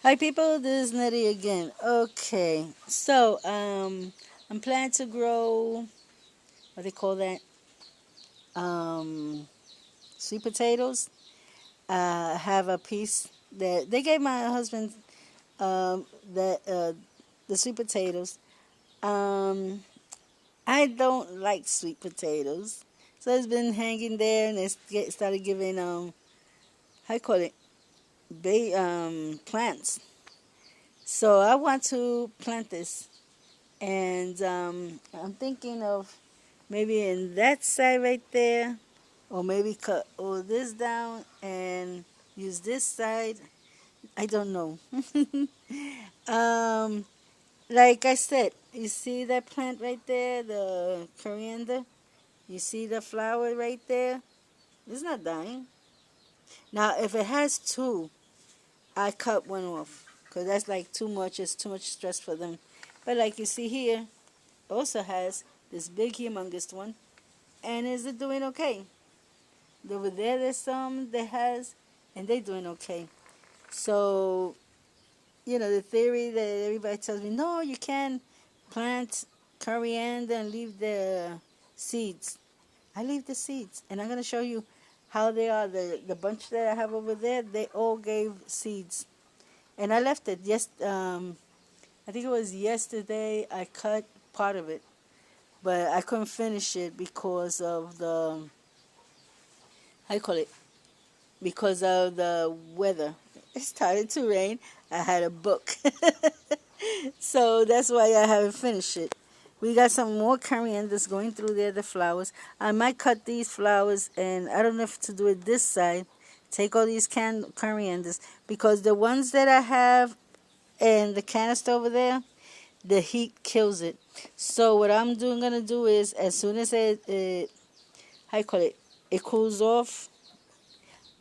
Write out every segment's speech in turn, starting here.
Hi people, this is Nettie again. Okay, so I'm planning to grow what they call that um, sweet potatoes. I have a piece that they gave my husband that the sweet potatoes. Um, I don't like sweet potatoes, so it's been hanging there, and started giving how you call it plants. So I want to plant this. And I'm thinking of maybe in that side right there, or maybe cut all this down and use this side. I don't know. um, like I said, you see that plant right there, the coriander? You see the flower right there? It's not dying. Now, if it has two, I cut one off because that's like too much. It's too much stress for them. But like you see here, also has this big humongous one, and is it doing okay? Over there there's some that has, and they doing okay. So the theory that everybody tells me, no, you can't plant coriander and leave the seeds. I leave the seeds, and I'm going to show you how they are. The bunch that I have over there, they all gave seeds, and I left it. Yes, I think it was yesterday I cut part of it, but I couldn't finish it because of the how you call it, because of the weather. It started to rain. I had a book, so that's why I haven't finished it. We got some more corianders going through there, the flowers. I might cut these flowers, and I don't know if to do it this side. Take all these corianders, because the ones that I have in the canister over there, the heat kills it. So what gonna do is, as soon as it how you call it, it cools off,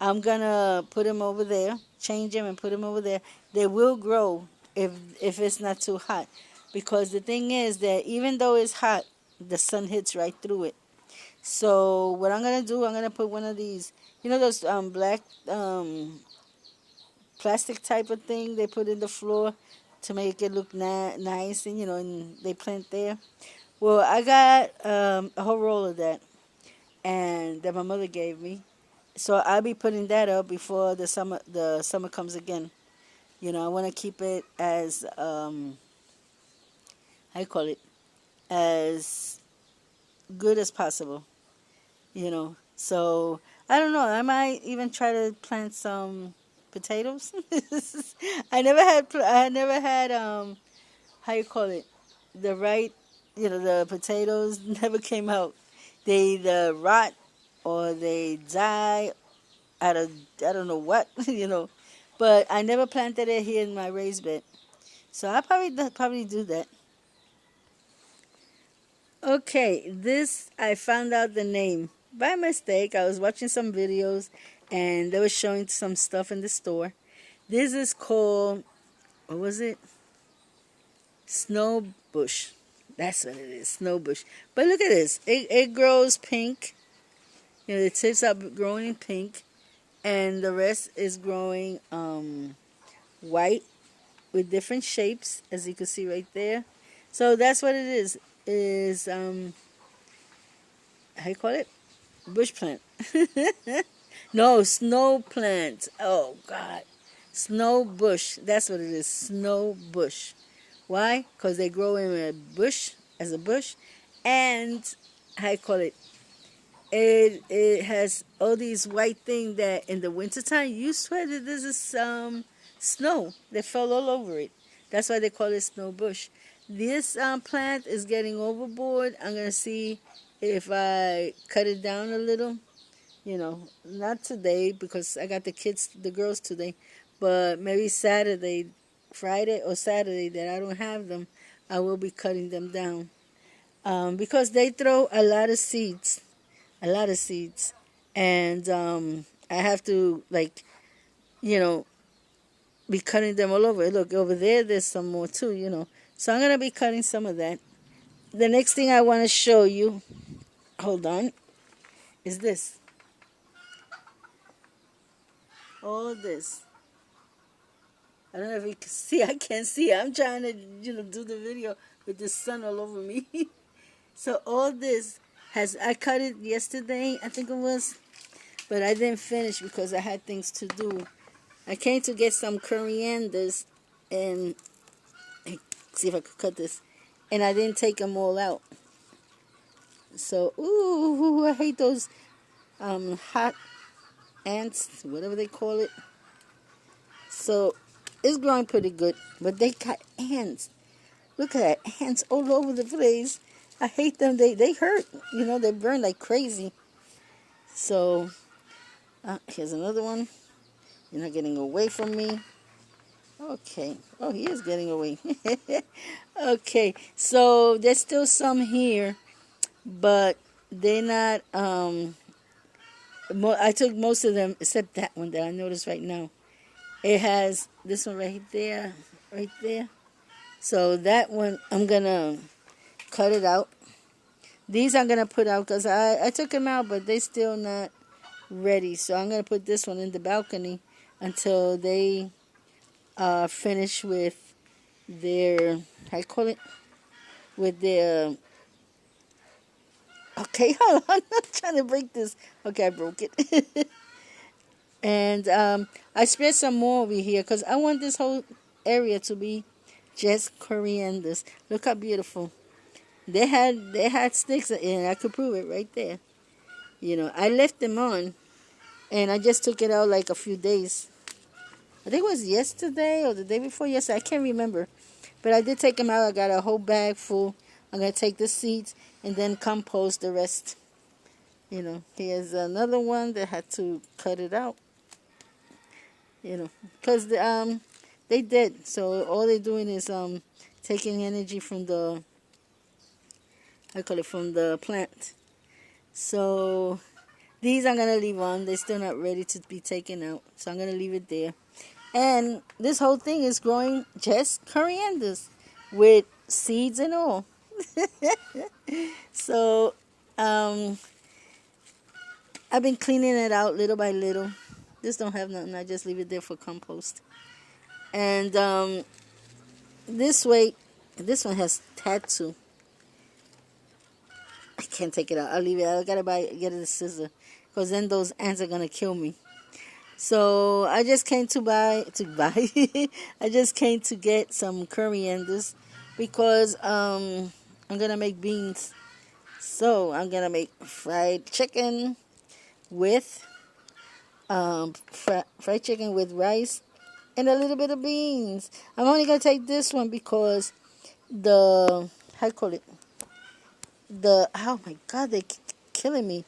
I'm gonna put them over there, change them and put them over there. They will grow if it's not too hot, because the thing is that even though it's hot, the sun hits right through it. So what I'm gonna do, I'm gonna put one of these, those black plastic type of thing they put in the floor to make it look nice, and and they plant there. Well, I got a whole roll of that, and that my mother gave me. So I'll be putting that up before the summer comes again. I want to keep it as how you call it, as good as possible. So I don't know. I might even try to plant some potatoes. I never had how you call it, the right, the potatoes never came out. They either rot or they die out of I don't know what, But I never planted it here in my raised bed, so I probably do that. Okay, this I found out the name by mistake. I was watching some videos, and they were showing some stuff in the store. This is called, what was it? Snow bush. That's what it is, snow bush. But look at this. It grows pink. The tips are growing pink, and the rest is growing white with different shapes, as you can see right there. So that's what it is how you call it, bush plant. No, snow plant. Oh God, snow bush, that's what it is, snow bush. Why? Because they grow in a bush, as a bush. And how you call it, it has all these white things that in the wintertime you swear that this is snow that fell all over it. That's why they call it snow bush. This plant is getting overboard. I'm gonna see if I cut it down a little. Not today because I got the girls today, but maybe Saturday, Friday or Saturday that I don't have them, I will be cutting them down, because they throw a lot of seeds, and I have to, like, you know be cutting them all over. Look over there, there's some more too. So I'm gonna be cutting some of that. The next thing I want to show you, hold on, is this. All of this. I don't know if you can see. I can't see. I'm trying to, do the video with the sun all over me. So all this I cut it yesterday, I think it was, but I didn't finish because I had things to do. I came to get some corianders and see if I could cut this, and I didn't take them all out. So, ooh, I hate those hot ants, whatever they call it. So it's growing pretty good, but they got ants. Look at that, ants all over the place. I hate them. They hurt. They burn like crazy. So here's another one. You're not getting away from me. Okay. Oh, he is getting away. Okay. So there's still some here, but they're not. I took most of them except that one that I noticed right now. It has this one right there, right there. So that one, I'm going to cut it out. These I'm going to put out because I took them out, but they're still not ready. So I'm going to put this one in the balcony until they finish with their, how you call it? With their, okay, hold on. I'm trying to break this. Okay, I broke it. And I spread some more over here because I want this whole area to be just corianders. Look how beautiful. They had sticks, and I could prove it right there. I left them on, and I just took it out like a few days. I think it was yesterday or the day before yesterday. I can't remember. But I did take them out. I got a whole bag full. I'm going to take the seeds and then compost the rest. Here's another one that had to cut it out. Because they did. So all they're doing is taking energy from the, from the plant. So these I'm going to leave on. They're still not ready to be taken out. So I'm going to leave it there. And this whole thing is growing just corianders with seeds and all. So I've been cleaning it out little by little. This don't have nothing. I just leave it there for compost. And this one has tattoo. I can't take it out. I'll leave it. I gotta get a scissor, because then those ants are gonna kill me. So I just came to buy. I just came to get some corianders because I'm gonna make beans. So I'm gonna make fried chicken with fried chicken with rice and a little bit of beans. I'm only gonna take this one because oh my God, they're killing me.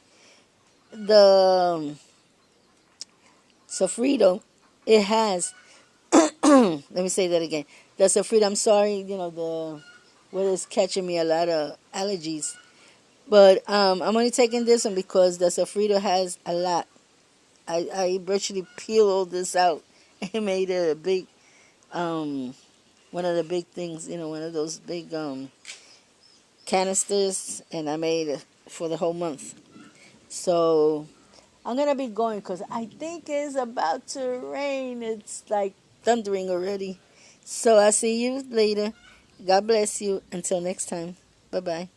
The sofrito, it has let me say that again. The sofrito, I'm sorry, the weather's catching me a lot of allergies. But I'm only taking this one because the sofrito has a lot. I virtually peeled all this out and made it a big, one of the big things, one of those big canisters, and I made it for the whole month. So I'm going to be going because I think it's about to rain. It's like thundering already. So I'll see you later. God bless you. Until next time. Bye-bye.